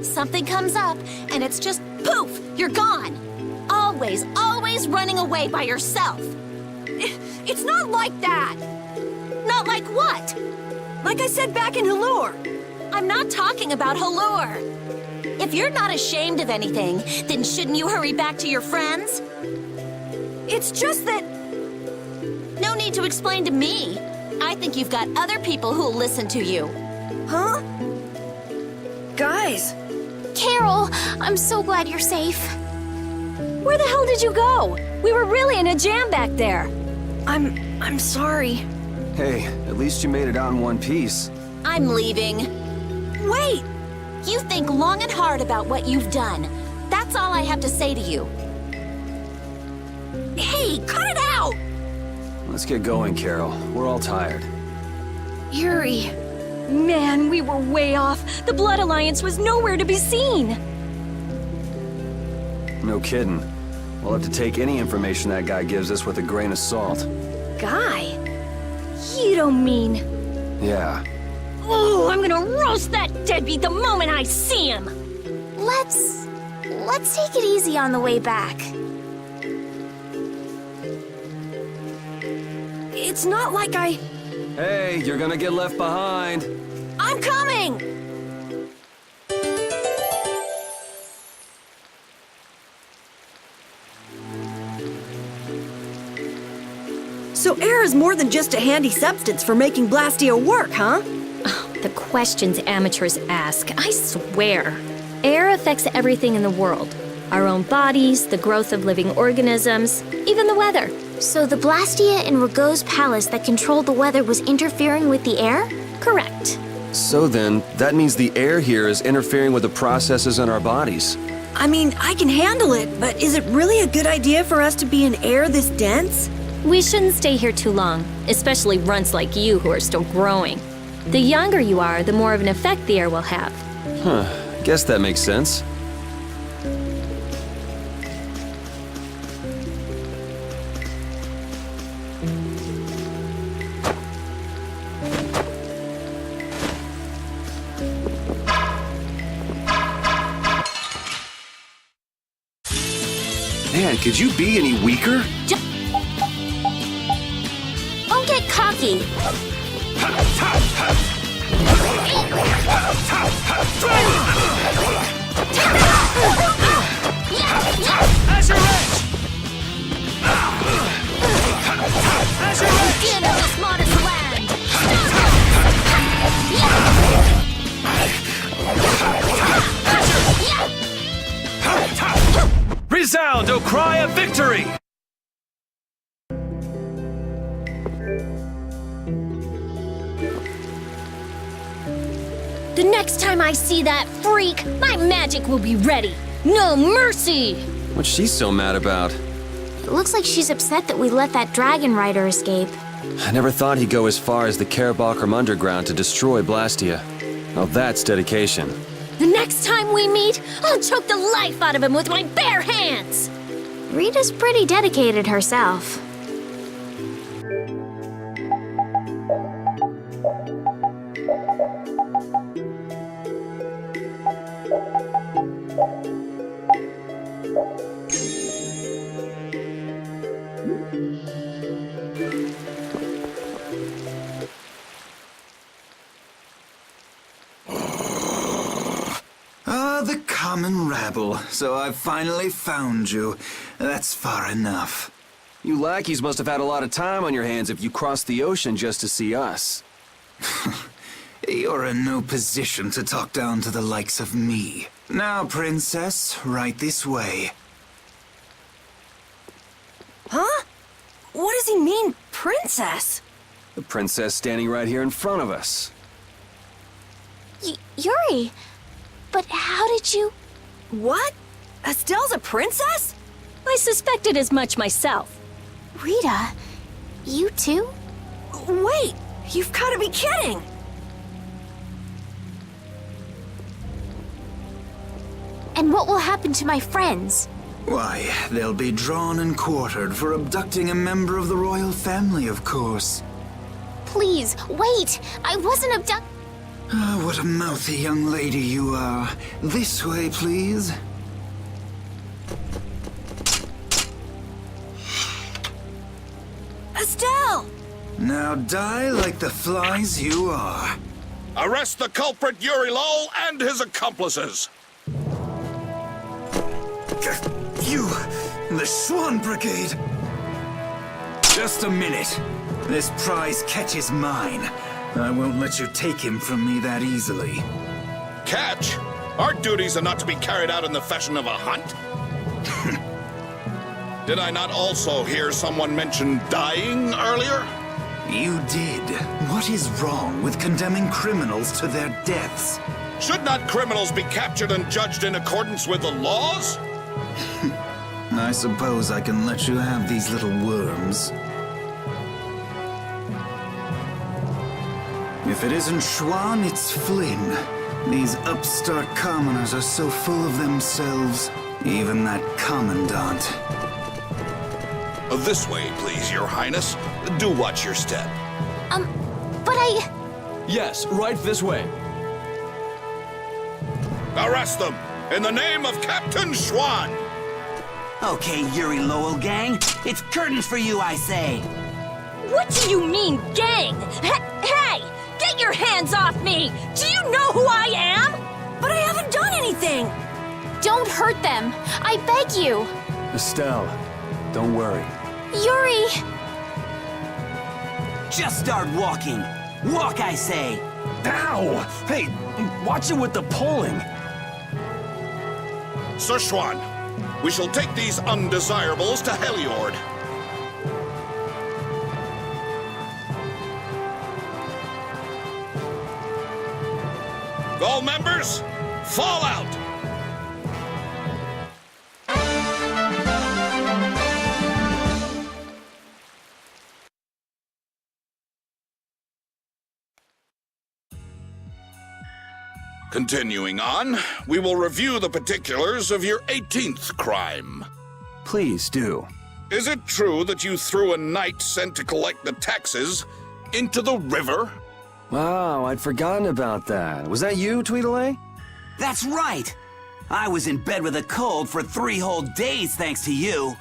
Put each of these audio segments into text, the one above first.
Something comes up, and it's just poof, you're gone. Always, always running away by yourself. It's not like that! Not like what? Like I said back in Halure. I'm not talking about Halure. If you're not ashamed of anything, then shouldn't you hurry back to your friends? It's just that... No need to explain to me. I think you've got other people who'll listen to you. Huh? Guys. Carol, I'm so glad you're safe. Where the hell did you go? We were really in a jam back there. I'm sorry. Hey, at least you made it out in one piece. I'm leaving. Wait! You think long and hard about what you've done. That's all I have to say to you. Hey, cut it out! Let's get going, Carol. We're all tired. Yuri. Man, we were way off. The Blood Alliance was nowhere to be seen. No kidding. We'll have to take any information that guy gives us with a grain of salt. Guy? You don't mean... Yeah. Oh, I'm gonna roast that deadbeat the moment I see him! Let's take it easy on the way back. It's not like I... Hey, you're gonna get left behind. I'm coming! So air is more than just a handy substance for making Blastia work, huh? The questions amateurs ask, I swear. Air affects everything in the world. Our own bodies, the growth of living organisms, even the weather. So the Blastia in Rago's palace that controlled the weather was interfering with the air? Correct. So then, that means the air here is interfering with the processes in our bodies. I mean, I can handle it, but is it really a good idea for us to be in air this dense? We shouldn't stay here too long, especially runts like you who are still growing. The younger you are, the more of an effect the air will have. Huh, guess that makes sense. Man, could you be any weaker? Don't get cocky. Azure Edge! Azure Edge! Get into the smartest land! Resound, O cry of victory! The next time I see that freak, my magic will be ready. No mercy! What's she so mad about? It looks like she's upset that we let that dragon rider escape. I never thought he'd go as far as the Karabalkrim underground to destroy Blastia. Well, that's dedication. The next time we meet, I'll choke the life out of him with my bare hands! Rita's pretty dedicated herself. The common rabble. So I've finally found you. That's far enough. You lackeys must have had a lot of time on your hands if you crossed the ocean just to see us. You're in no position to talk down to the likes of me. Now, princess, right this way. Huh? What does he mean, princess? The princess standing right here in front of us. Yuri, but how did you... What? Estelle's a princess? I suspected as much myself. Rita, you too? Wait, you've got to be kidding! And what will happen to my friends? Why, they'll be drawn and quartered for abducting a member of the royal family, of course. Please, wait! I wasn't abducted. Ah, what a mouthy young lady you are. This way, please. Estelle! Now die like the flies you are. Arrest the culprit Yuri Lowell and his accomplices. You, the Swan Brigade. Just a minute. This prize catches mine. I won't let you take him from me that easily. Catch? Our duties are not to be carried out in the fashion of a hunt. Did I not also hear someone mention dying earlier? You did. What is wrong with condemning criminals to their deaths? Should not criminals be captured and judged in accordance with the laws? I suppose I can let you have these little worms. If it isn't Schwan, it's Flynn. These upstart commoners are so full of themselves. Even that commandant. This way, please, Your Highness. Do watch your step. But I... Yes, right this way. Arrest them in the name of Captain Schwan. Okay, Yuri Lowell gang, it's curtains for you, I say. What do you mean, gang? Hey! Get your hands off me! Do you know who I am? But I haven't done anything! Don't hurt them! I beg you! Estelle, don't worry. Yuri! Just start walking. Walk, I say. Ow! Hey, watch it with the pulling. Sir Schwan, we shall take these undesirables to Heliord. All members, fall out! Continuing on, we will review the particulars of your 18th crime. Please do. Is it true that you threw a knight sent to collect the taxes into the river? Wow, I'd forgotten about that. Was that you, Tweedledee? That's right. I was in bed with a cold for 3 whole days thanks to you.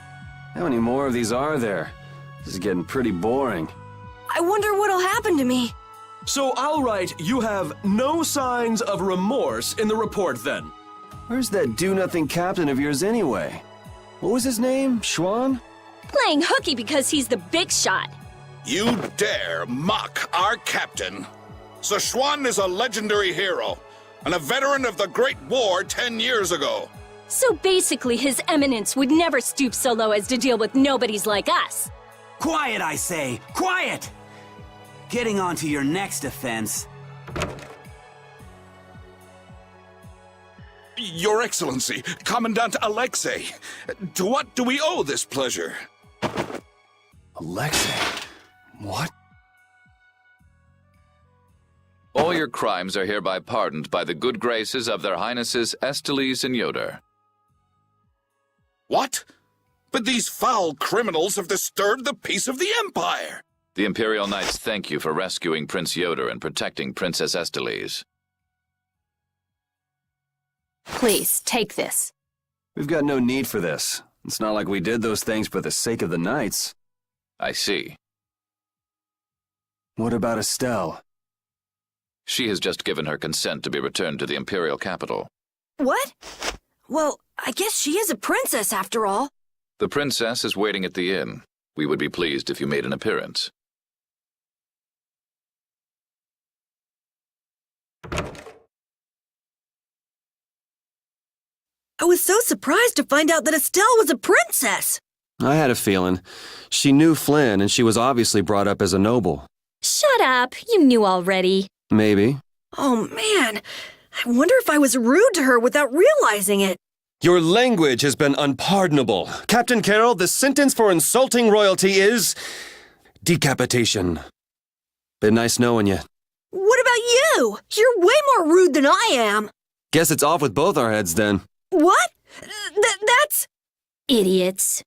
How many more of these are there? This is getting pretty boring. I wonder what'll happen to me. So I'll write, you have no signs of remorse in the report then. Where's that do-nothing captain of yours anyway? What was his name? Schwan? Playing hooky because he's the big shot. You dare mock our captain? Sir Schwan is a legendary hero and a veteran of the Great War 10 years ago. So basically, His Eminence would never stoop so low as to deal with nobodies like us. Quiet, I say. Quiet! Getting on to your next offense. Your Excellency, Commandant Alexei, to what do we owe this pleasure? Alexei? What? All your crimes are hereby pardoned by the good graces of their Highnesses Esteles and Yoder. What? But these foul criminals have disturbed the peace of the Empire. The Imperial Knights thank you for rescuing Prince Yoder and protecting Princess Esteles. Please, take this. We've got no need for this. It's not like we did those things for the sake of the knights. I see. What about Estelle? She has just given her consent to be returned to the Imperial capital. What? Well, I guess she is a princess after all. The princess is waiting at the inn. We would be pleased if you made an appearance. I was so surprised to find out that Estelle was a princess. I had a feeling. She knew Flynn, and she was obviously brought up as a noble. Shut up, you knew already. Maybe. Oh man, I wonder if I was rude to her without realizing it. Your language has been unpardonable. Captain Carroll, the sentence for insulting royalty is decapitation. Been nice knowing you. What about you? You're way more rude than I am. Guess it's off with both our heads then. What? That's... Idiots.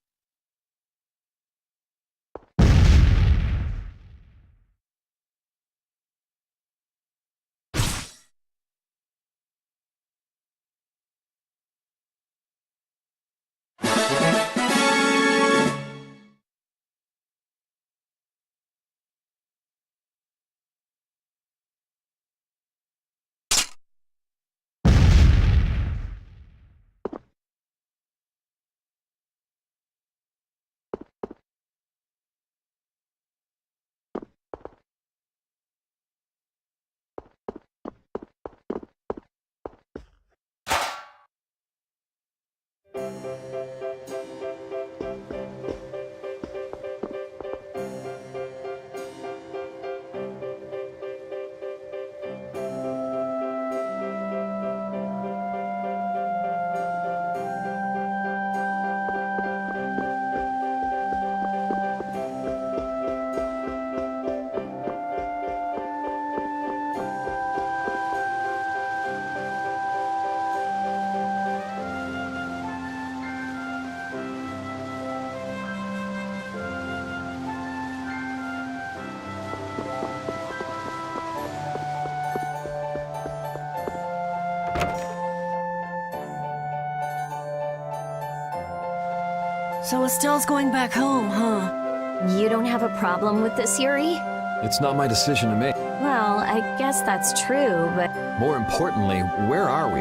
So Estelle's going back home, huh? You don't have a problem with this, Yuri? It's not my decision to make. Well, I guess that's true, but... More importantly, where are we?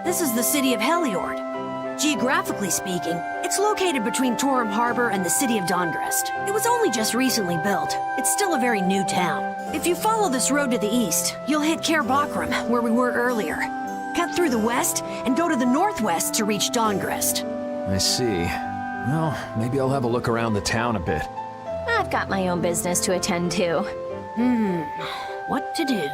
This is the city of Heliord. Geographically speaking, it's located between Torum Harbor and the city of Dongrest. It was only just recently built. It's still a very new town. If you follow this road to the east, you'll hit Cair Bocram, where we were earlier. Cut through the west and go to the northwest to reach Dongrest. I see. Well, maybe I'll have a look around the town a bit. I've got my own business to attend to. What to do?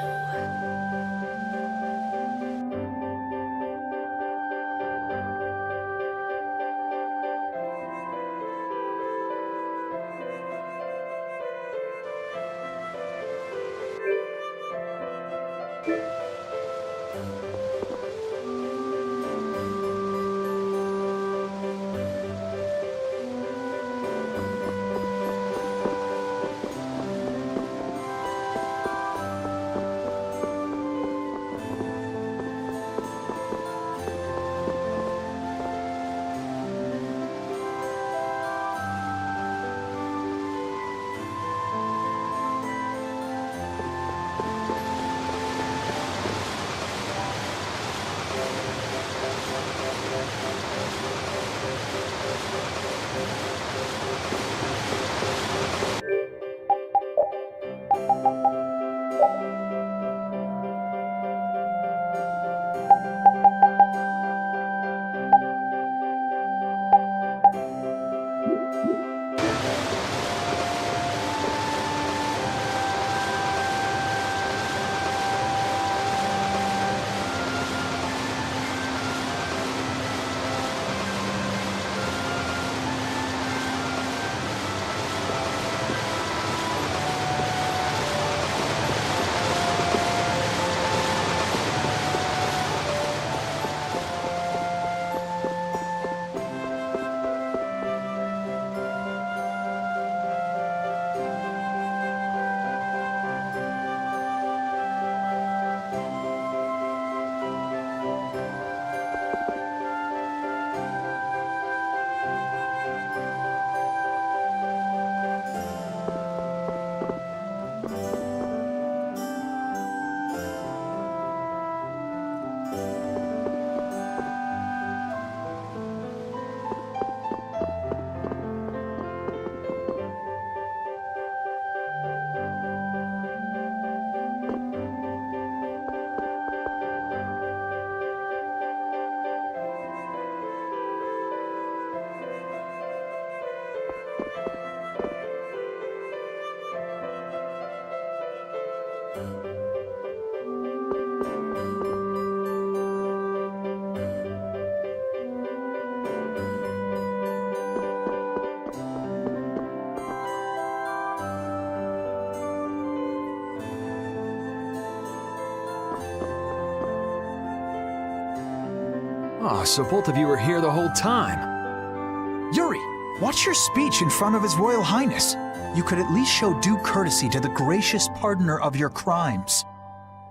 Oh, so both of you were here the whole time. Yuri, watch your speech in front of His Royal Highness. You could at least show due courtesy to the gracious pardoner of your crimes.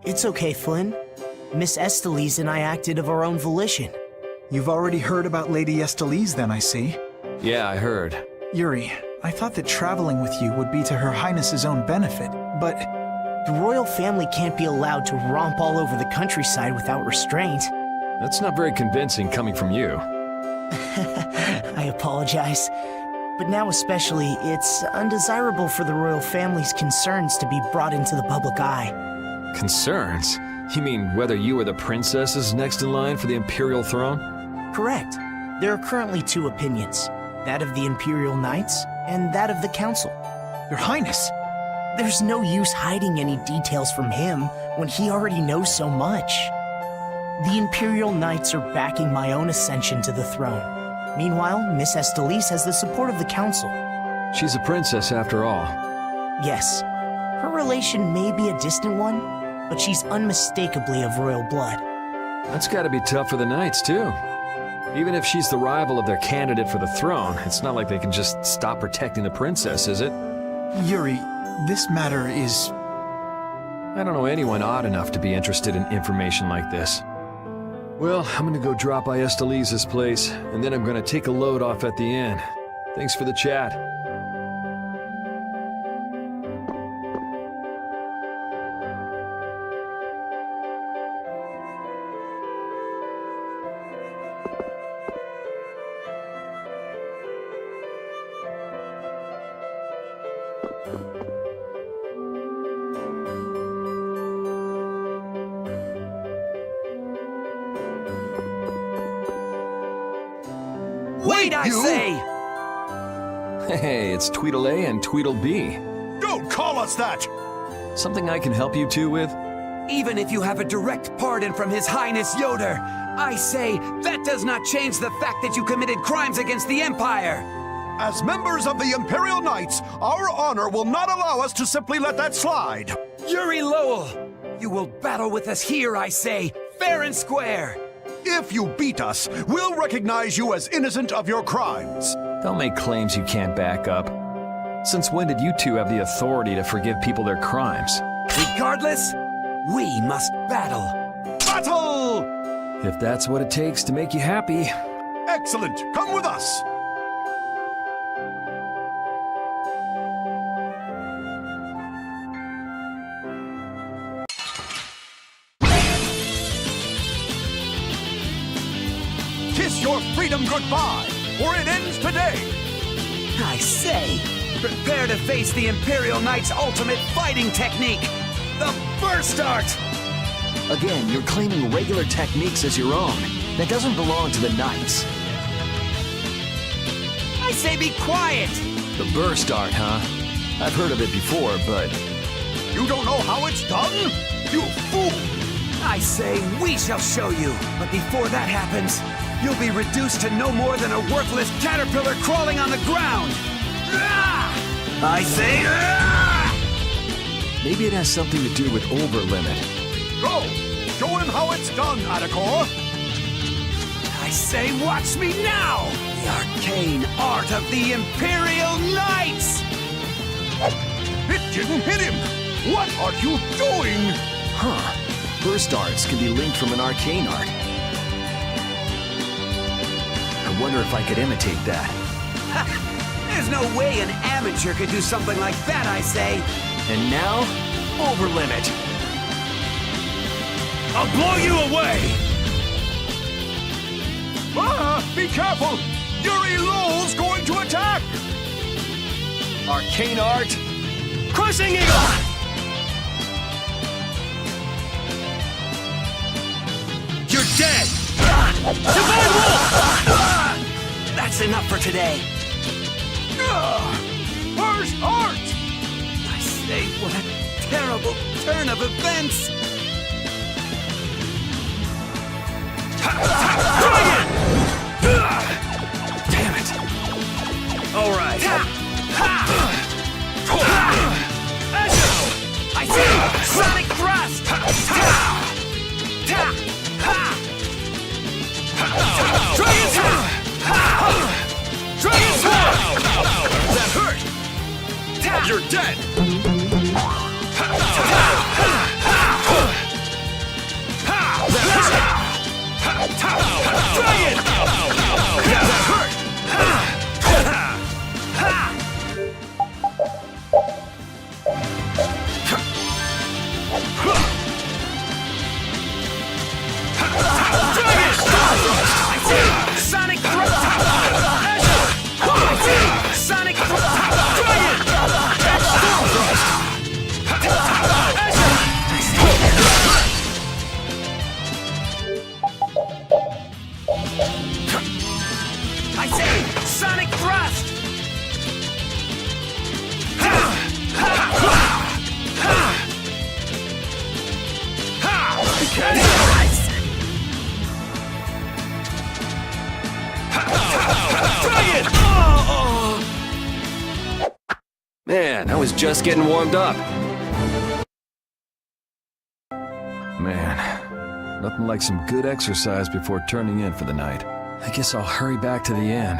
It's okay, Flynn. Miss Estelise and I acted of our own volition. You've already heard about Lady Estelise then, I see. Yeah, I heard. Yuri, I thought that traveling with you would be to Her Highness's own benefit, but... The royal family can't be allowed to romp all over the countryside without restraint. That's not very convincing coming from you. I apologize. But now especially, it's undesirable for the royal family's concerns to be brought into the public eye. Concerns? You mean whether you or the princess is next in line for the imperial throne? Correct. There are currently two opinions. That of the Imperial Knights, and that of the Council. Your Highness! There's no use hiding any details from him when he already knows so much. The Imperial Knights are backing my own ascension to the throne. Meanwhile, Miss Estelise has the support of the Council. She's a princess after all. Yes. Her relation may be a distant one, but she's unmistakably of royal blood. That's gotta be tough for the Knights, too. Even if she's the rival of their candidate for the throne, it's not like they can just stop protecting the princess, is it? Yuri, this matter is... I don't know anyone odd enough to be interested in information like this. Well, I'm gonna go drop by Estelise's place, and then I'm gonna take a load off at the inn. Thanks for the chat. Wait, I say! Hey, it's Tweedle-A and Tweedle-B. Don't call us that! Something I can help you two with? Even if you have a direct pardon from His Highness Yoder, I say that does not change the fact that you committed crimes against the Empire! As members of the Imperial Knights, our honor will not allow us to simply let that slide. Yuri Lowell! You will battle with us here, I say, fair and square! If you beat us, we'll recognize you as innocent of your crimes. Don't make claims you can't back up. Since when did you two have the authority to forgive people their crimes? Regardless, we must battle. Battle! If that's what it takes to make you happy. Excellent. Come with us. Kiss your freedom goodbye, for it ends today. I say, prepare to face the Imperial Knight's ultimate fighting technique, the Burst Art! Again, you're claiming regular techniques as your own. That doesn't belong to the Knights. I say be quiet! The Burst Art, huh? I've heard of it before, but... You don't know how it's done? You fool! I say we shall show you, but before that happens, you'll be reduced to no more than a worthless caterpillar crawling on the ground! I say... Maybe it has something to do with Overlimit. Go! Show him how it's done, Atacor! I say watch me now! The arcane art of the Imperial Knights! It didn't hit him! What are you doing? Huh. Burst arts can be linked from an arcane art. I wonder if I could imitate that. There's no way an amateur could do something like that, I say. And now, Overlimit. I'll blow you away! Ah! Be careful! Yuri Lowell's going to attack! Arcane art. Crushing Eagle! You're dead! Divine Wolf! That's enough for today. First art! I say, what a terrible turn of events! Damn it! All right. I say, Sonic Thrust! You're dead! Sonic Sonic I say, Sonic Thrust! Man, I was just getting warmed up. Man, nothing like some good exercise before turning in for the night. I guess I'll hurry back to the inn.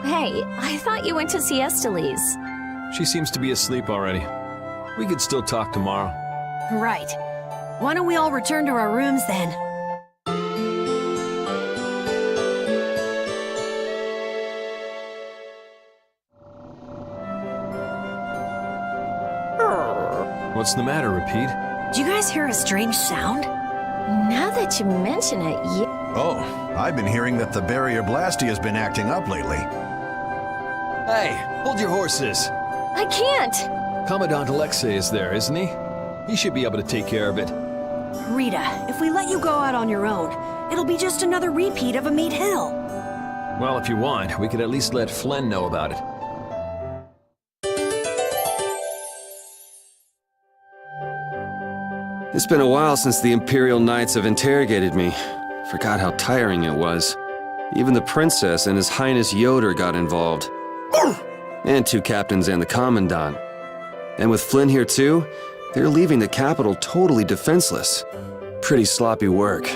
Hey, I thought you went to see Esteliz. She seems to be asleep already. We could still talk tomorrow. Right. Why don't we all return to our rooms then? What's the matter, Repeat? Do you guys hear a strange sound? Now that you mention it, Oh, I've been hearing that the barrier blasty has been acting up lately. Hey, hold your horses. I can't! Commandant Alexei is there, isn't he? He should be able to take care of it. Rita, if we let you go out on your own, it'll be just another repeat of Amid Hill. Well, if you want, we could at least let Flynn know about it. It's been a while since the Imperial Knights have interrogated me. Forgot how tiring it was. Even the Princess and His Highness Yoder got involved. And 2 captains and the Commandant. And with Flynn here too, they're leaving the capital totally defenseless. Pretty sloppy work.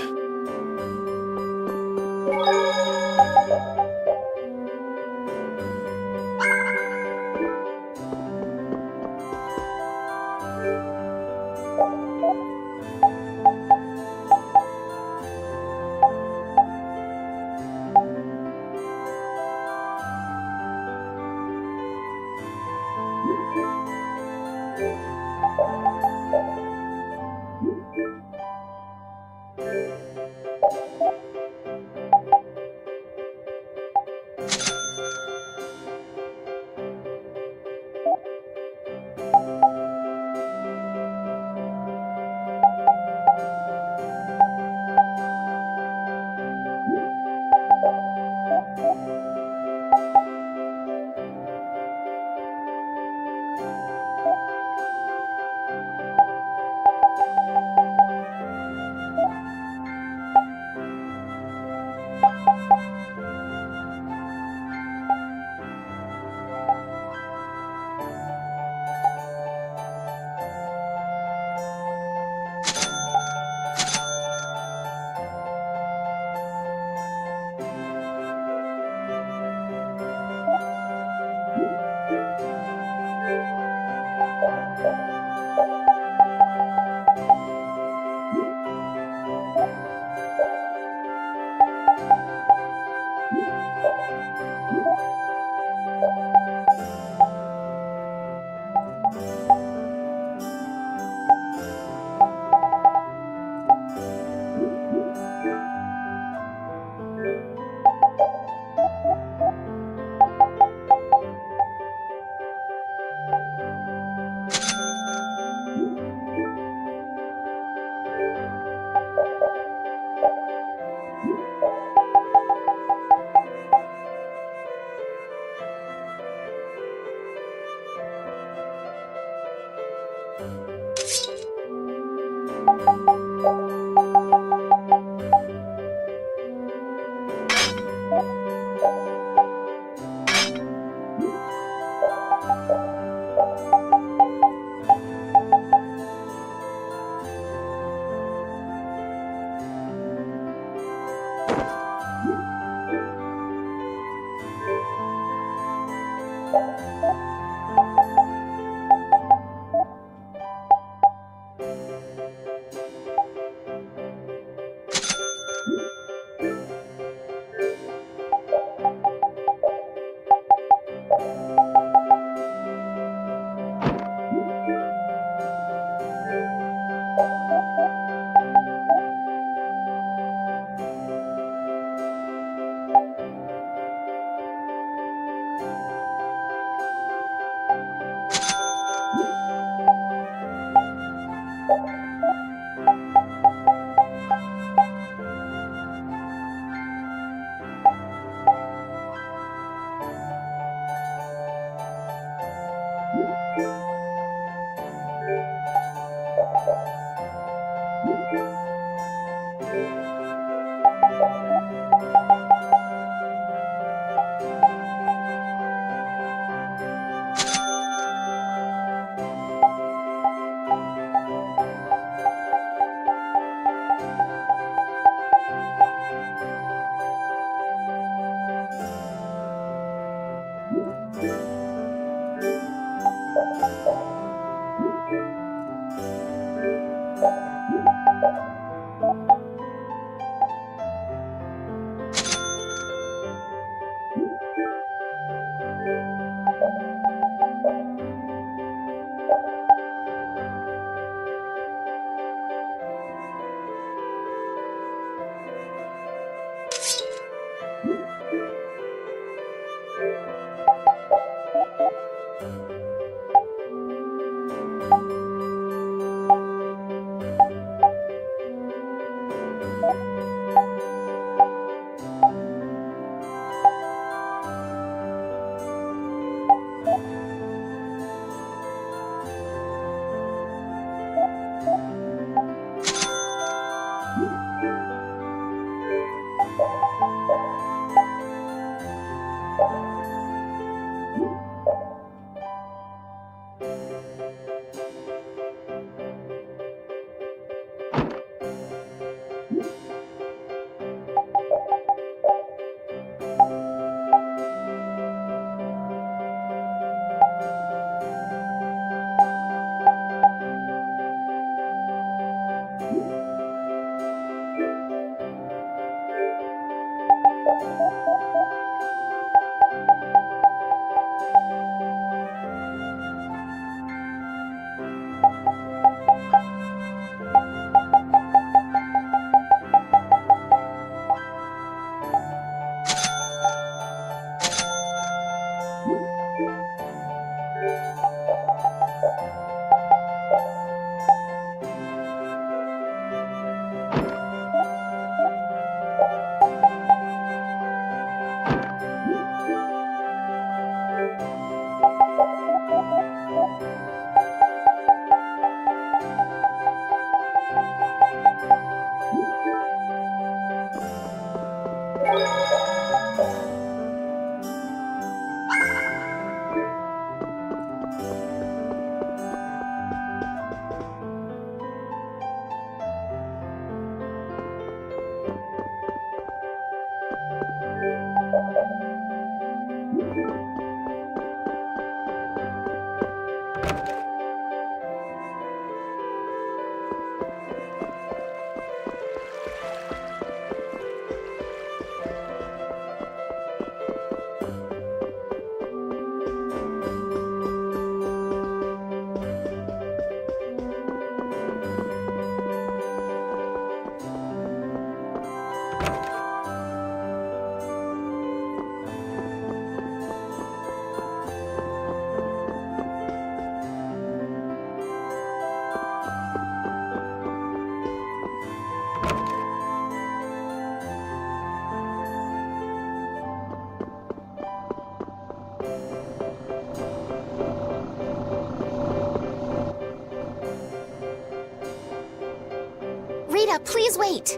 Rita, please wait!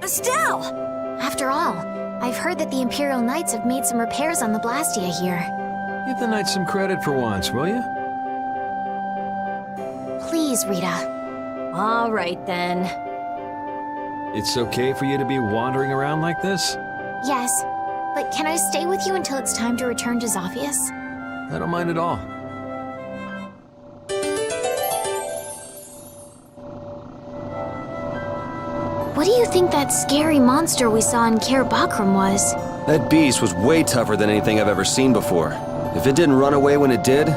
Estelle! After all, I've heard that the Imperial Knights have made some repairs on the Blastia here. Give the Knights some credit for once, will you? Please, Rita. All right, then. It's okay for you to be wandering around like this? Yes, but can I stay with you until it's time to return to Zophius? I don't mind at all. What do you think that scary monster we saw in Kaer Bakram was? That beast was way tougher than anything I've ever seen before. If it didn't run away when it did,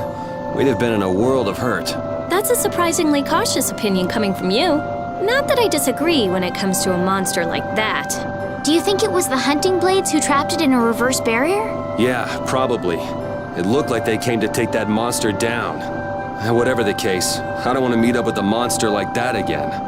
we'd have been in a world of hurt. That's a surprisingly cautious opinion coming from you. Not that I disagree when it comes to a monster like that. Do you think it was the hunting blades who trapped it in a reverse barrier? Yeah, probably. It looked like they came to take that monster down. Whatever the case, I don't want to meet up with a monster like that again.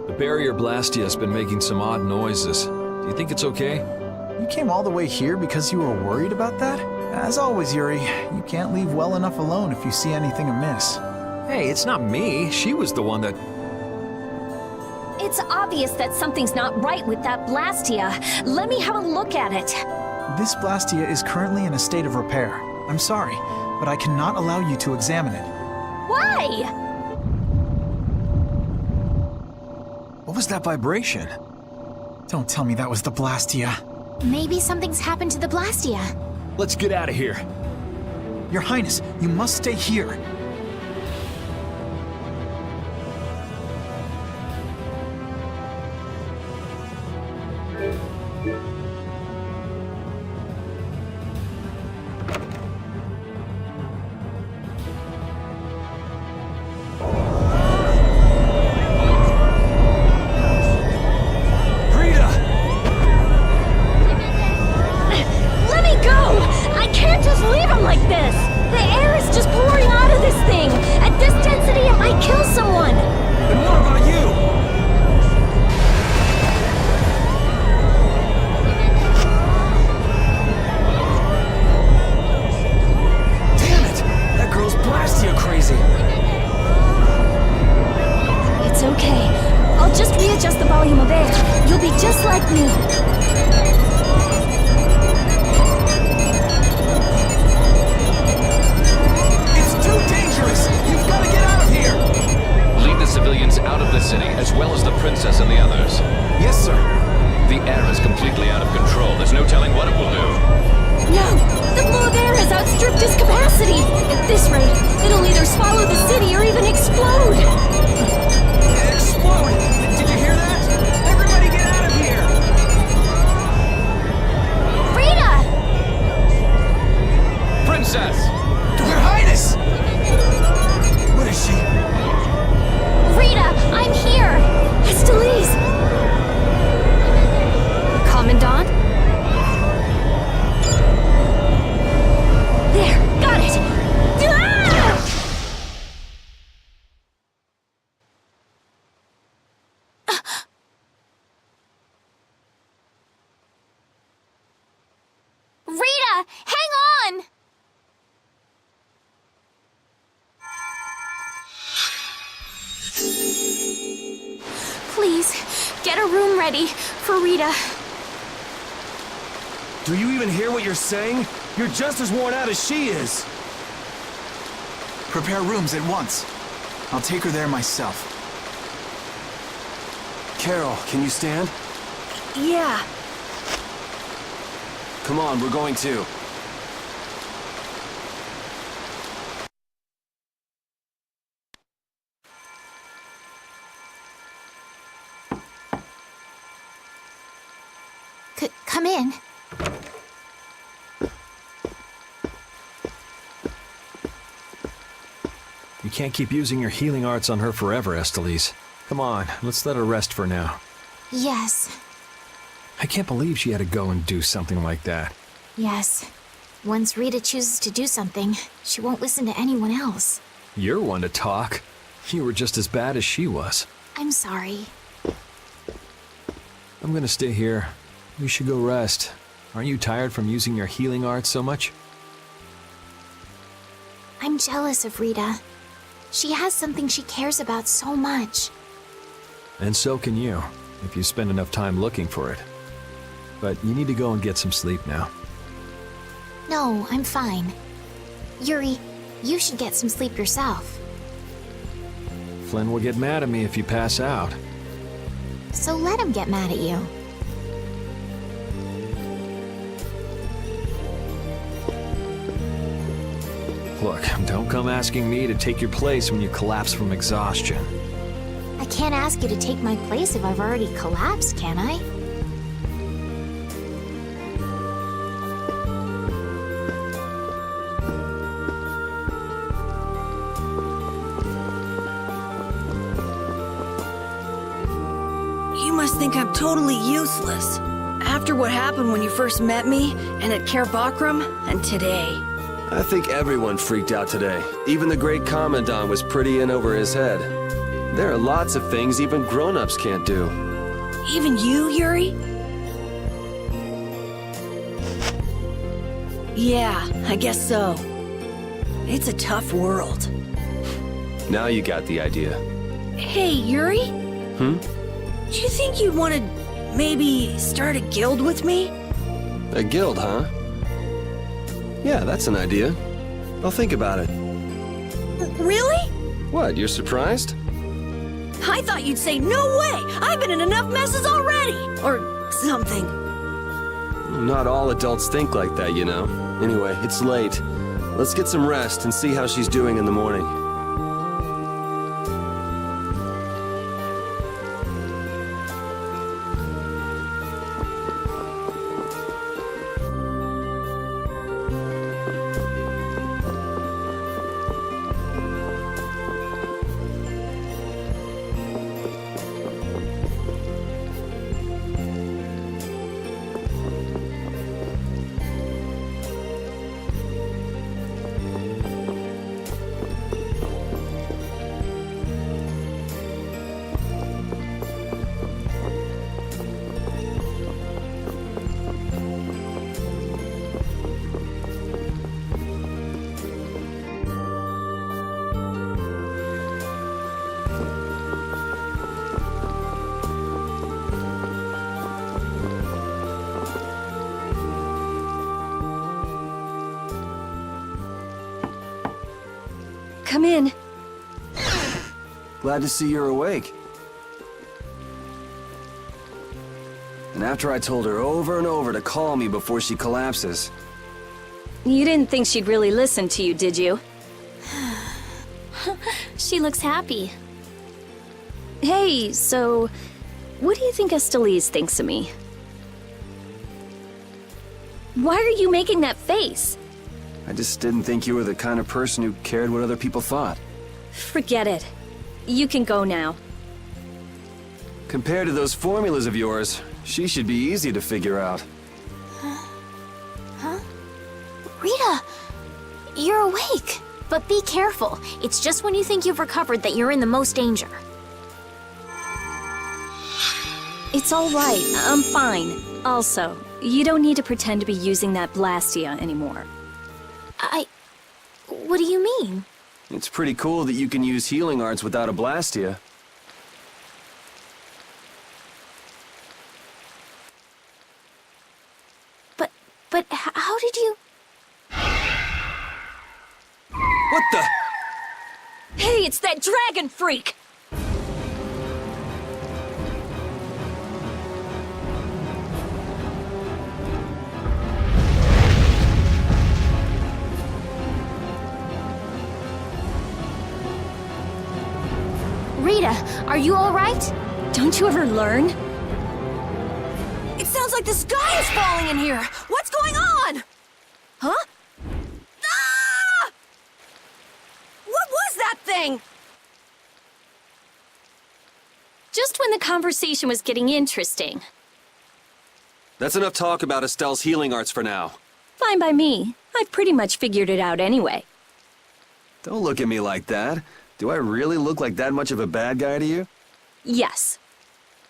The barrier Blastia has been making some odd noises. Do you think it's okay? You came all the way here because you were worried about that? As always, Yuri, you can't leave well enough alone if you see anything amiss. Hey, it's not me. She was the one that... It's obvious that something's not right with that Blastia. Let me have a look at it. This Blastia is currently in a state of repair. I'm sorry, but I cannot allow you to examine it. Why? What was that vibration? Don't tell me that was the Blastia. Maybe something's happened to the Blastia. Let's get out of here. Your Highness, you must stay here. For Rita. Do you even hear what you're saying? You're just as worn out as she is. Prepare rooms at once. I'll take her there myself. Carol, can you stand? Yeah. Come on, we're going too. Come in. You can't keep using your healing arts on her forever, Esteliz. Come on, let's let her rest for now. Yes. I can't believe she had to go and do something like that. Yes. Once Rita chooses to do something, she won't listen to anyone else. You're one to talk. You were just as bad as she was. I'm sorry. I'm gonna stay here. You should go rest. Aren't you tired from using your healing arts so much? I'm jealous of Rita. She has something she cares about so much. And so can you, if you spend enough time looking for it. But you need to go and get some sleep now. No, I'm fine. Yuri, you should get some sleep yourself. Flynn will get mad at me if you pass out. So let him get mad at you. Look, don't come asking me to take your place when you collapse from exhaustion. I can't ask you to take my place if I've already collapsed, can I? You must think I'm totally useless. After what happened when you first met me, and at Care Bakram, and today. I think everyone freaked out today. Even the great Commandant was pretty in over his head. There are lots of things even grown-ups can't do. Even you, Yuri? Yeah, I guess so. It's a tough world. Now you got the idea. Hey, Yuri? Hmm? Do you think you'd want to maybe start a guild with me? A guild, huh? Yeah, that's an idea. I'll think about it. Really? What, you're surprised? I thought you'd say, no way! I've been in enough messes already! Or something. Not all adults think like that, you know. Anyway, it's late. Let's get some rest and see how she's doing in the morning. Come in. Glad to see you're awake. And after I told her over and over to call me before she collapses. You didn't think she'd really listen to you, did you? She looks happy. Hey, so... what do you think Estelise thinks of me? Why are you making that face? I just didn't think you were the kind of person who cared what other people thought. Forget it. You can go now. Compared to those formulas of yours, she should be easy to figure out. Huh? Rita! You're awake! But be careful. It's just when you think you've recovered that you're in the most danger. It's all right. I'm fine. Also, you don't need to pretend to be using that Blastia anymore. What do you mean? It's pretty cool that you can use healing arts without a Blastia. But how did you... What the? Hey, it's that dragon freak! Rita, are you all right? Don't you ever learn? It sounds like the sky is falling in here! What's going on? Huh? Ah! What was that thing? Just when the conversation was getting interesting. That's enough talk about Estelle's healing arts for now. Fine by me. I've pretty much figured it out anyway. Don't look at me like that. Do I really look like that much of a bad guy to you? Yes.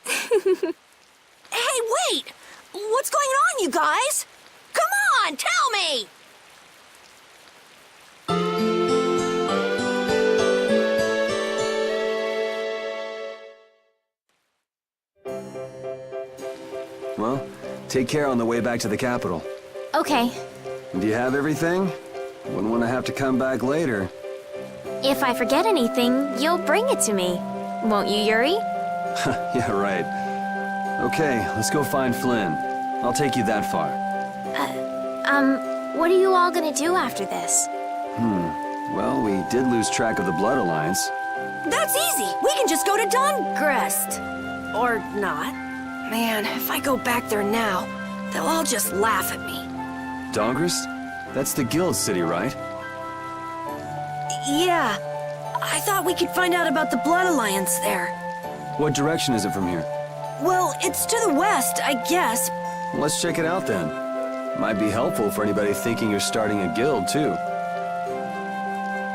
Hey, wait! What's going on, you guys? on, tell me! Well, take care on the way back to the capital. Okay. Do you have everything? Wouldn't want to have to come back later. If I forget anything, you'll bring it to me. Won't you, Yuri? Yeah, right. Okay, let's go find Flynn. I'll take you that far. What are you all gonna do after this? Well, we did lose track of the Blood Alliance. That's easy. We can just go to Dongrest. Or not. Man, if I go back there now, they'll all just laugh at me. Dongrest? That's the guild city, right? Yeah. I thought we could find out about the Blood Alliance there. What direction is it from here? Well, it's to the west, I guess. Let's check it out then. Might be helpful for anybody thinking you're starting a guild, too.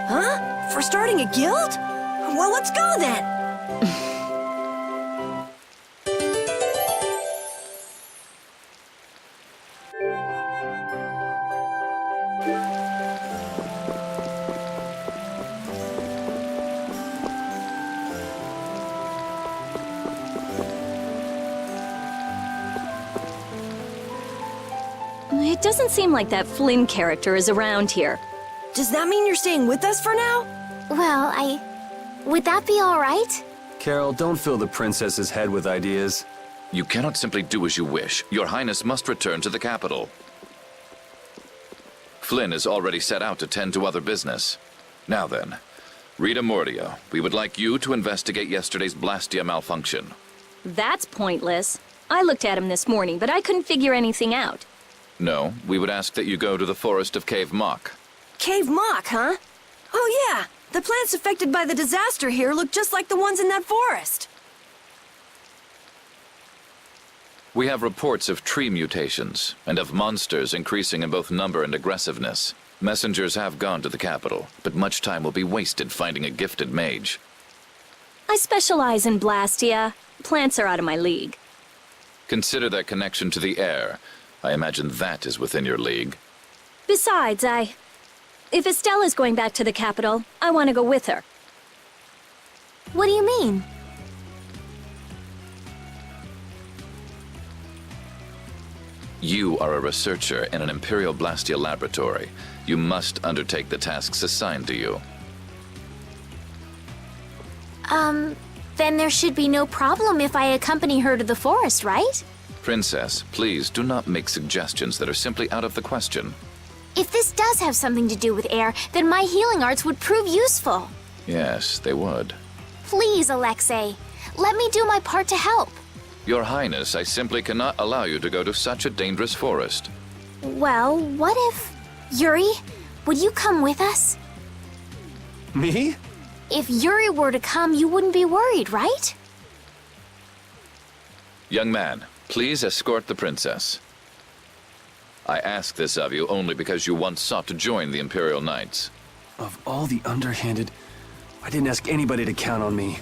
Huh? For starting a guild? Well, let's go then. It doesn't seem like that Flynn character is around here. Does that mean you're staying with us for now? Well, would that be all right? Carol, don't fill the princess's head with ideas. You cannot simply do as you wish. Your Highness must return to the capital. Flynn is already set out to tend to other business. Now then, Rita Mordia, we would like you to investigate yesterday's Blastia malfunction. That's pointless. I looked at him this morning, but I couldn't figure anything out. No, we would ask that you go to the forest of Cave Mock. Cave Mock, huh? Oh yeah, the plants affected by the disaster here look just like the ones in that forest. We have reports of tree mutations, and of monsters increasing in both number and aggressiveness. Messengers have gone to the capital, but much time will be wasted finding a gifted mage. I specialize in Blastia. Plants are out of my league. Consider their connection to the air. I imagine that is within your league. Besides, if Estella's going back to the capital, I want to go with her. What do you mean? You are a researcher in an Imperial Blastia laboratory. You must undertake the tasks assigned to you. Then there should be no problem if I accompany her to the forest, right? Princess, please do not make suggestions that are simply out of the question. If this does have something to do with air, then my healing arts would prove useful. Yes, they would. Please, Alexei, let me do my part to help. Your Highness, I simply cannot allow you to go to such a dangerous forest. Well, what if... Yuri, would you come with us? Me? If Yuri were to come, you wouldn't be worried, right? Young man, please escort the princess. I ask this of you only because you once sought to join the Imperial Knights. Of all the underhanded... I didn't ask anybody to count on me.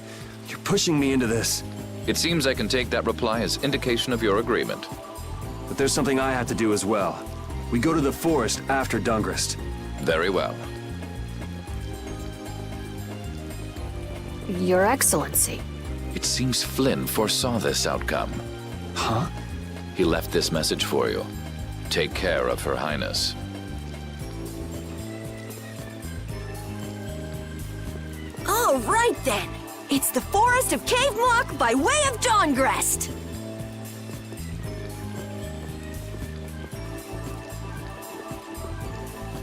You're pushing me into this. It seems I can take that reply as indication of your agreement. But there's something I have to do as well. We go to the forest after Dongrest. Very well. Your Excellency. It seems Flynn foresaw this outcome. Huh? He left this message for you. Take care of Her Highness. All right then. It's the forest of Cave Mock by way of Dongrest.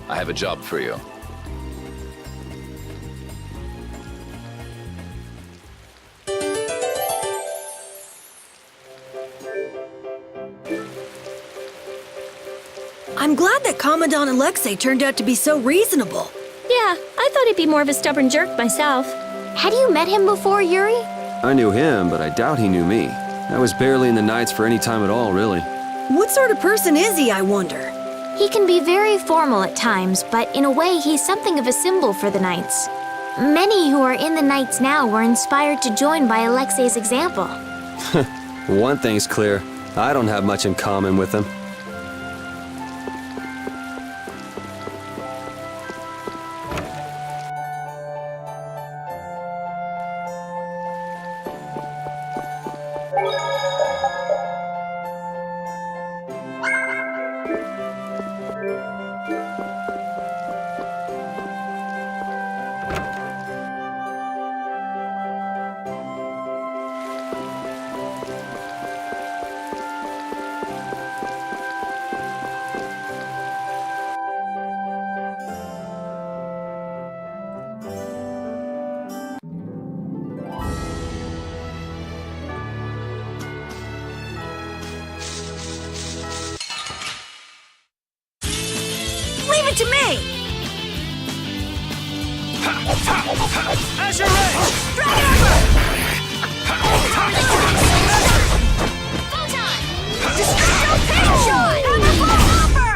I have a job for you. I'm glad that Commandant Alexei turned out to be so reasonable. Yeah, I thought he'd be more of a stubborn jerk myself. Had you met him before, Yuri? I knew him, but I doubt he knew me. I was barely in the Knights for any time at all, really. What sort of person is he, I wonder? He can be very formal at times, but in a way he's something of a symbol for the Knights. Many who are in the Knights now were inspired to join by Alexei's example. One thing's clear. I don't have much in common with him. Leave it to me! Azure Ray!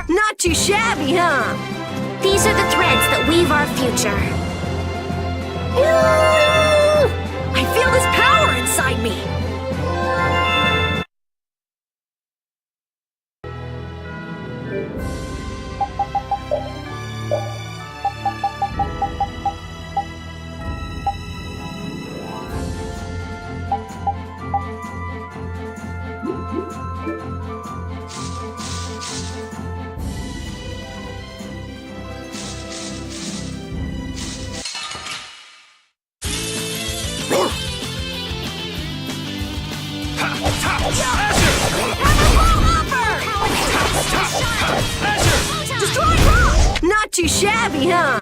Not too shabby, huh? These are the threads that weave our future. I feel this power inside me! Not too shabby, huh?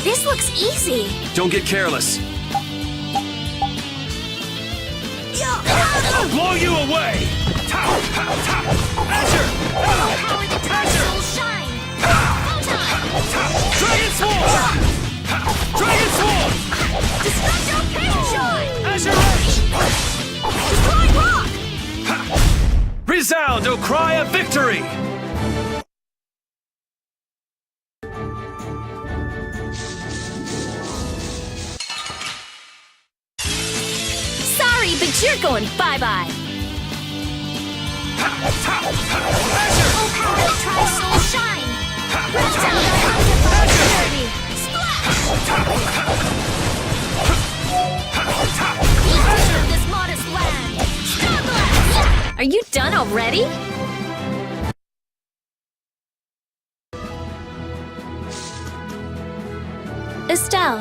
This looks easy. Don't get careless. I'll blow you away! Azure! Power the Soul shine! Dragon Swarm! Dragon Swarm! Destructo Shine! Azure Destroy rock! Resound, O cry of victory! Sorry, but you're going bye-bye. Oh, power the Soul shine! Let's out the purity! Splash! Of this modest land! Starblast! Are you done already? Estelle,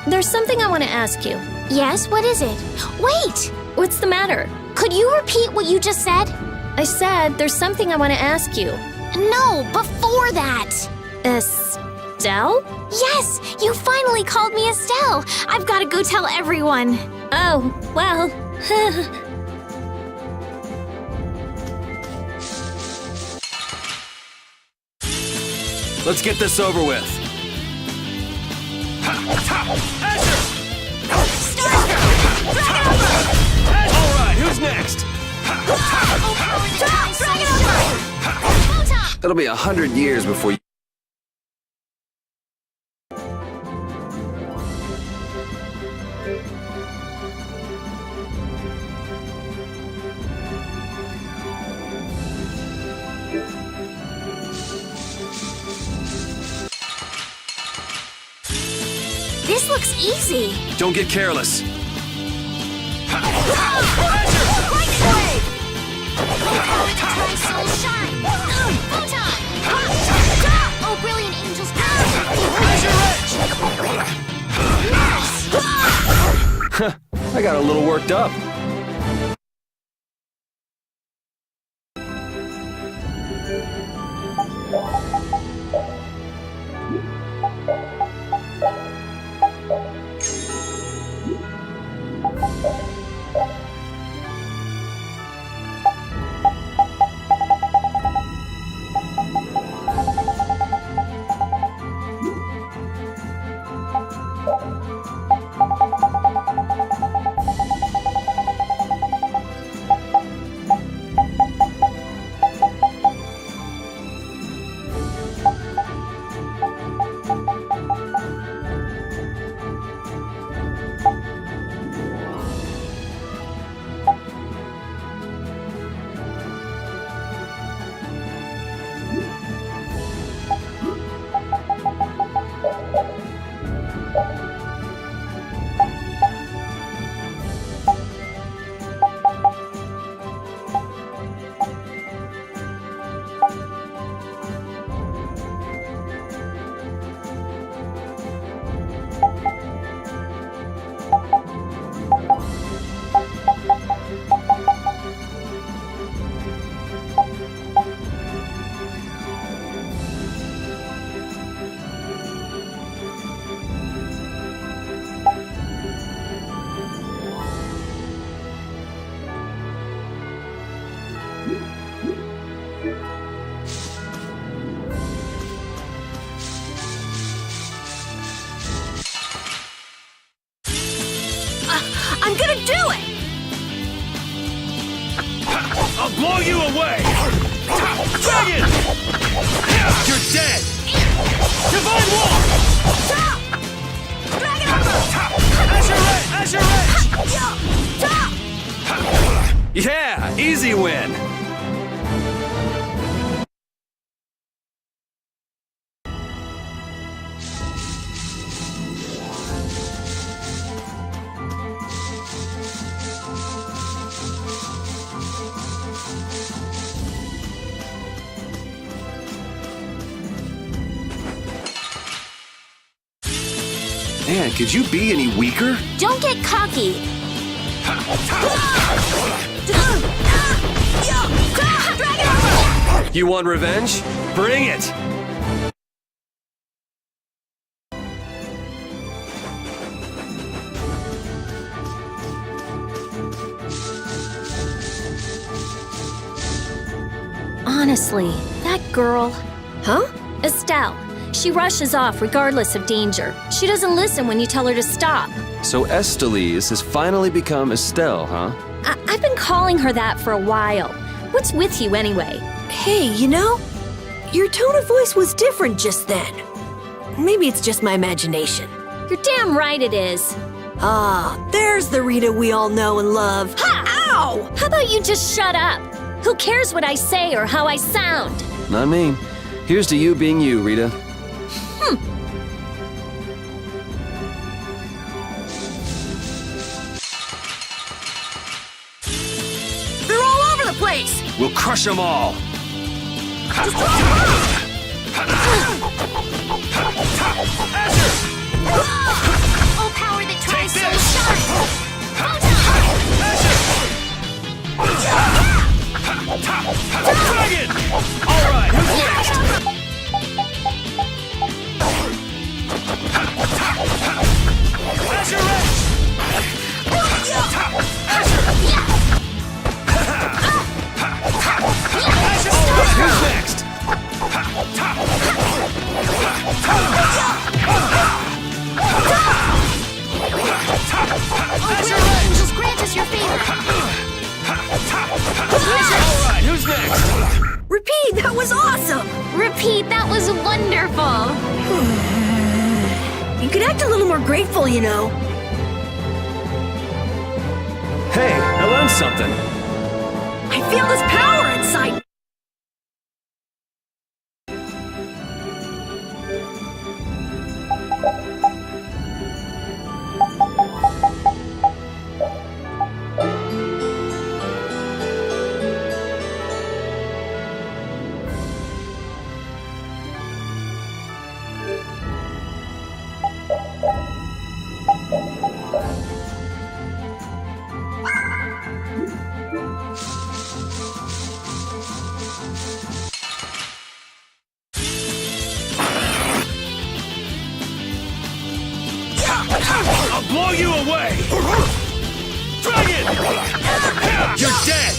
there's something I want to ask you. Yes, what is it? Wait! What's the matter? Could you repeat what you just said? I said there's something I want to ask you. No, before that! Estelle? Yes, you finally called me Estelle! I've got to go tell everyone. Oh, well. Let's get this over with. Alright, who's next? That'll be 100 years before you... This looks easy. Don't get careless. Soul shine! Photon! Oh, brilliant angels! I got a little worked up. I'll blow you away! Dragon! You're dead! Divine Wall! Dragon Armor! Azure Edge! Yeah, easy win. Man, could you be any weaker? Don't get cocky. Dragon Armor! You want revenge? Bring it! Honestly, that girl. Huh? Estelle. She rushes off regardless of danger. She doesn't listen when you tell her to stop. So Estelise has finally become Estelle, huh? I've been calling her that for a while. What's with you anyway? Hey, you know, your tone of voice was different just then. Maybe it's just my imagination. You're damn right it is. Ah, there's the Rita we all know and love. Ha! Ow! How about you just shut up? Who cares what I say or how I sound? Not me. Here's to you being you, Rita. They're all over the place! We'll crush them all. Oh, power that tries so sharp! Dragon! Alright, who's next? Azure Edge! Who's next? Angels, grant us your favor! Alright, who's next? Repeat, that was awesome! Repeat, that was wonderful. You could act a little more grateful, you know. Hey, I learned something. I feel this power inside. I'll blow you away! Dragon! You're dead!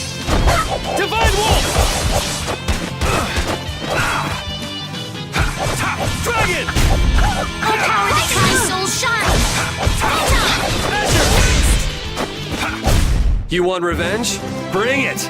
Divine Wolf! Dragon! Oh, power that tries so shine! You want revenge? Bring it!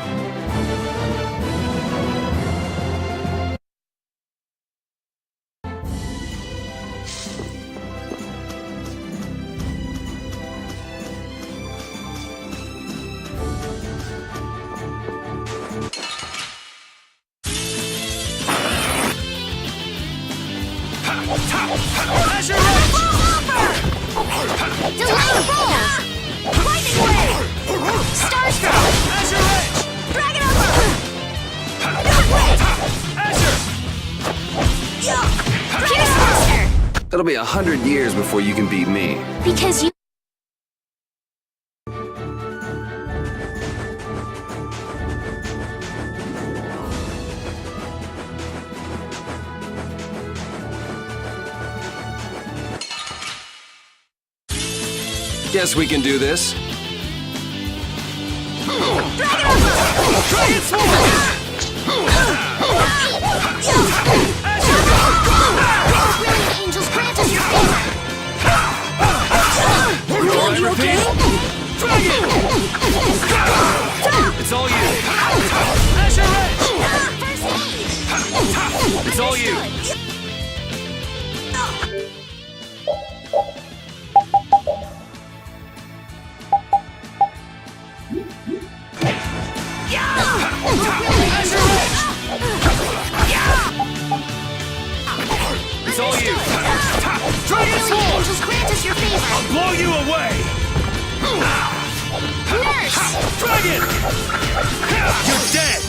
Azure Edge! Delayed roll! Lightning Wave! Starstroke! Azure Edge! Dragon Armor! Azure! Pierce Buster! It'll be 100 years before you can beat me. Because you. Guess we can do this. Dragon Armor! Dragon Swarm! Brilliant angels, grant us your favor! You okay? Dragon! It's all you. you away! Nurse! Dragon! You're dead!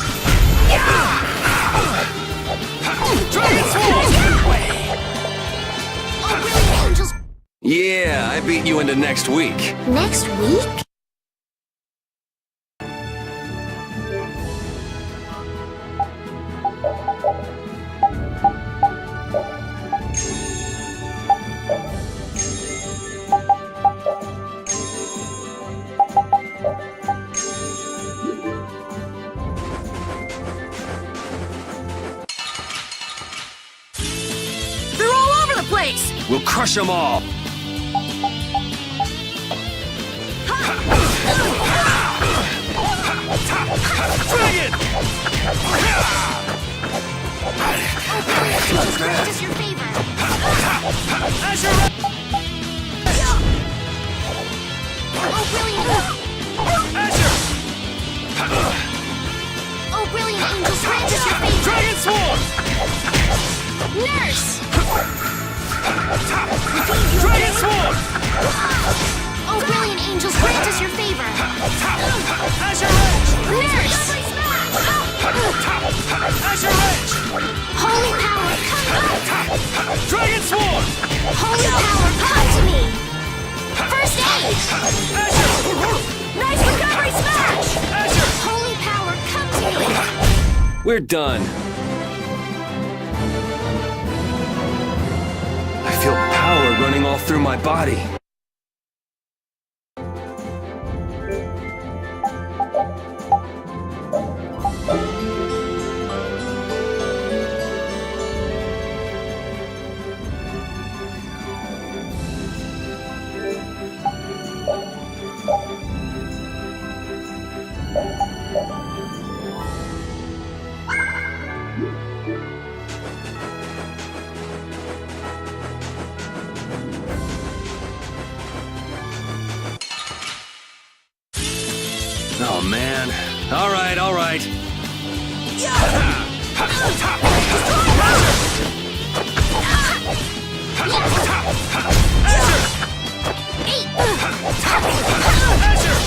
Dragon Swarm! Oh, brilliant angels! Yeah, I beat you into next week. Next week? They're all over the place! We'll crush them all. Dragon! Grant us your favor! Azure! Oh, brilliant! Azure! Oh, brilliant angels, grant us your favor! Dragon Swarm! Nurse! Dragon Swarm! Oh, brilliant angels, grant us your favor! Azure Edge! Nurse! Azure Edge! Holy power, come! Dragon Swarm! Holy power, come to me! First aid! Azure! Nice recovery smash! Azure! Holy power, come to me! We're done. I feel power running all through my body. Oh, man. All right, all right.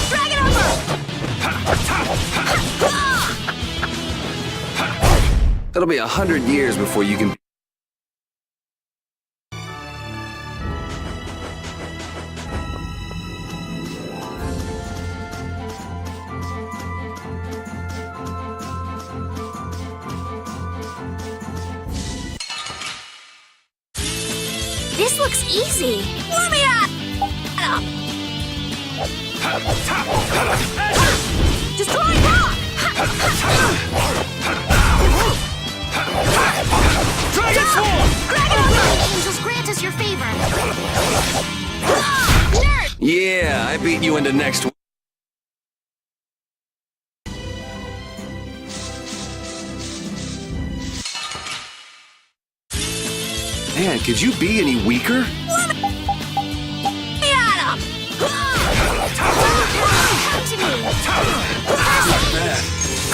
Dragon armor! It'll be 100 years before you can... This looks easy. Let me at! Destroy rock! Dragon Swarm! Dragon armor! Angels, grant us your favor! Nerd! Yeah, I beat you into next week. Man, could you be any weaker? Let me at him! Come to me!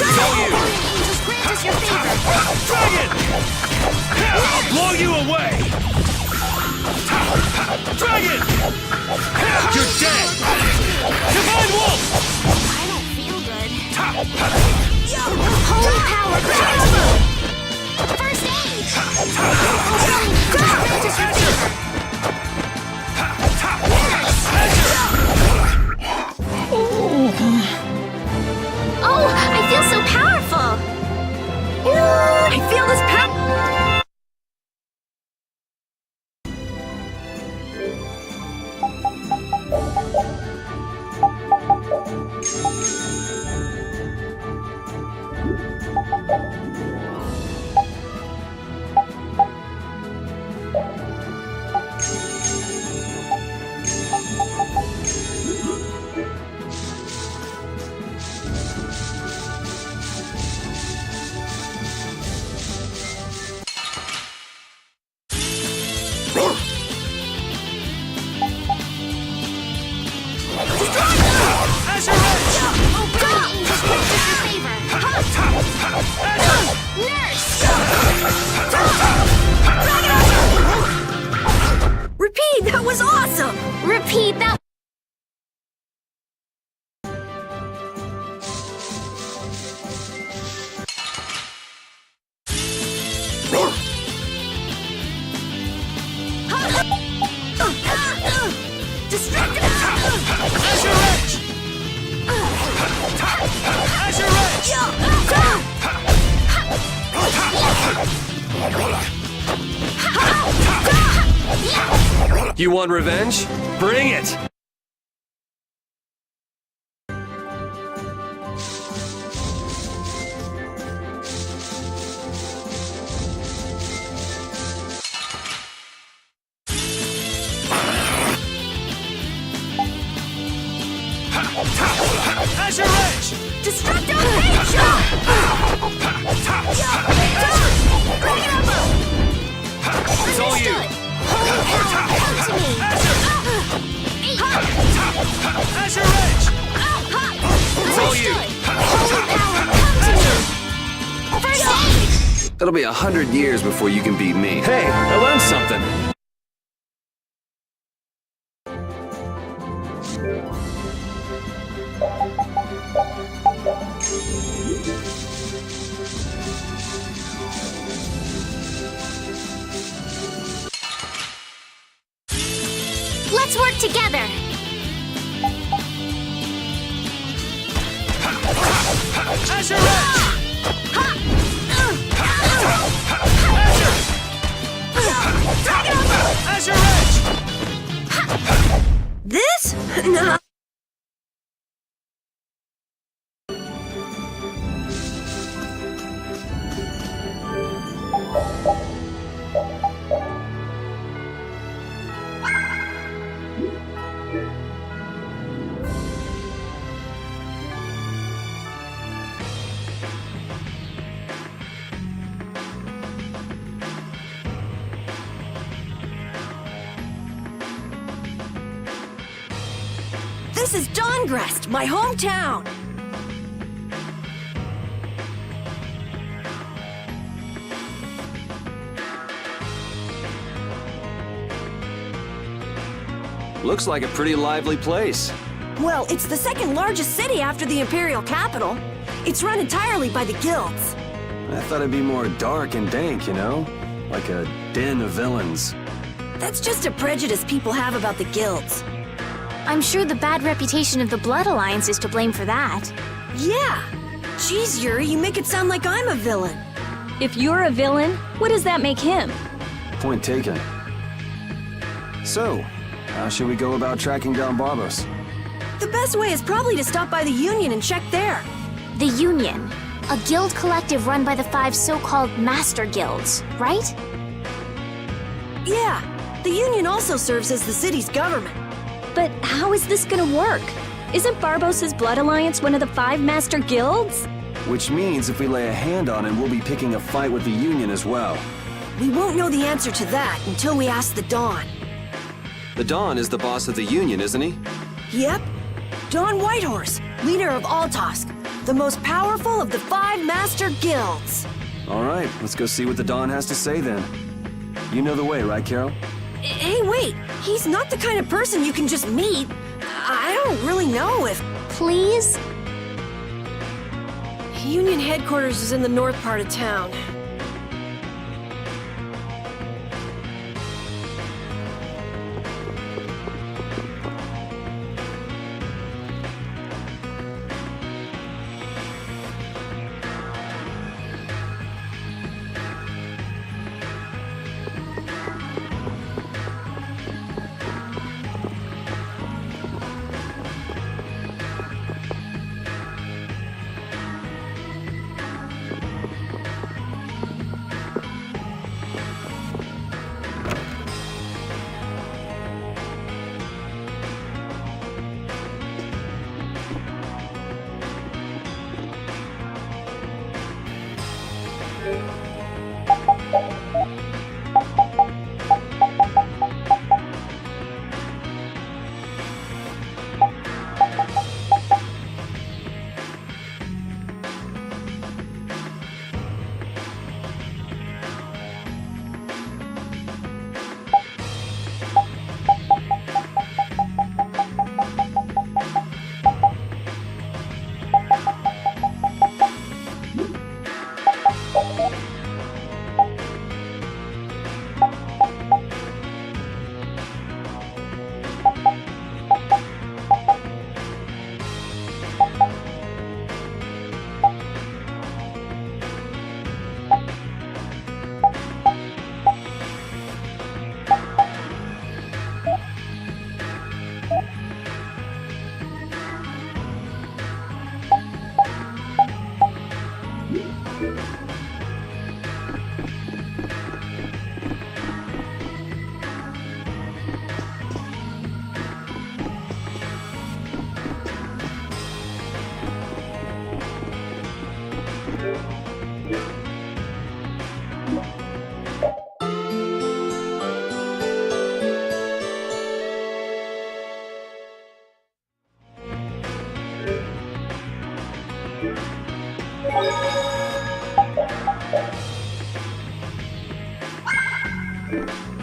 Angels, grant us your favor! Dragon! I'll blow you away! Dragon! You're dead! Divine Wolf! I don't feel good. Holy power, grant us first aid! Grant us your favor! Oh, I feel so powerful. I feel this power! That was awesome! Repeat that. You want revenge? Bring it! Azure Edge! Destructo Nature! It's all you! Azure Edge! It's all you! It'll be 100 years before you can beat me. Hey, I learned something. Let's work together. Azure Edge! Azure Edge! This? No. This is Dawngrest, my hometown. Looks like a pretty lively place. Well, it's the second largest city after the Imperial capital. It's run entirely by the guilds. I thought it'd be more dark and dank, you know? Like a den of villains. That's just a prejudice people have about the guilds. I'm sure the bad reputation of the Blood Alliance is to blame for that. Yeah. Jeez, Yuri, you make it sound like I'm a villain. If you're a villain, what does that make him? Point taken. So, how should we go about tracking down Barbos? The best way is probably to stop by the Union and check there. The Union, a guild collective run by the 5 so-called Master Guilds, right? Yeah. The Union also serves as the city's government. But how is this gonna work? Isn't Barbos's Blood Alliance one of the 5 Master Guilds? Which means if we lay a hand on him, we'll be picking a fight with the Union as well. We won't know the answer to that until we ask the Dawn. The Dawn is the boss of the Union, isn't he? Yep. Dawn Whitehorse, leader of Altosk, the most powerful of the 5 Master Guilds. All right, let's go see what the Dawn has to say then. You know the way, right, Carol? Hey, wait. He's not the kind of person you can just meet. I don't really know if... Please? Union headquarters is in the north part of town. Pt7.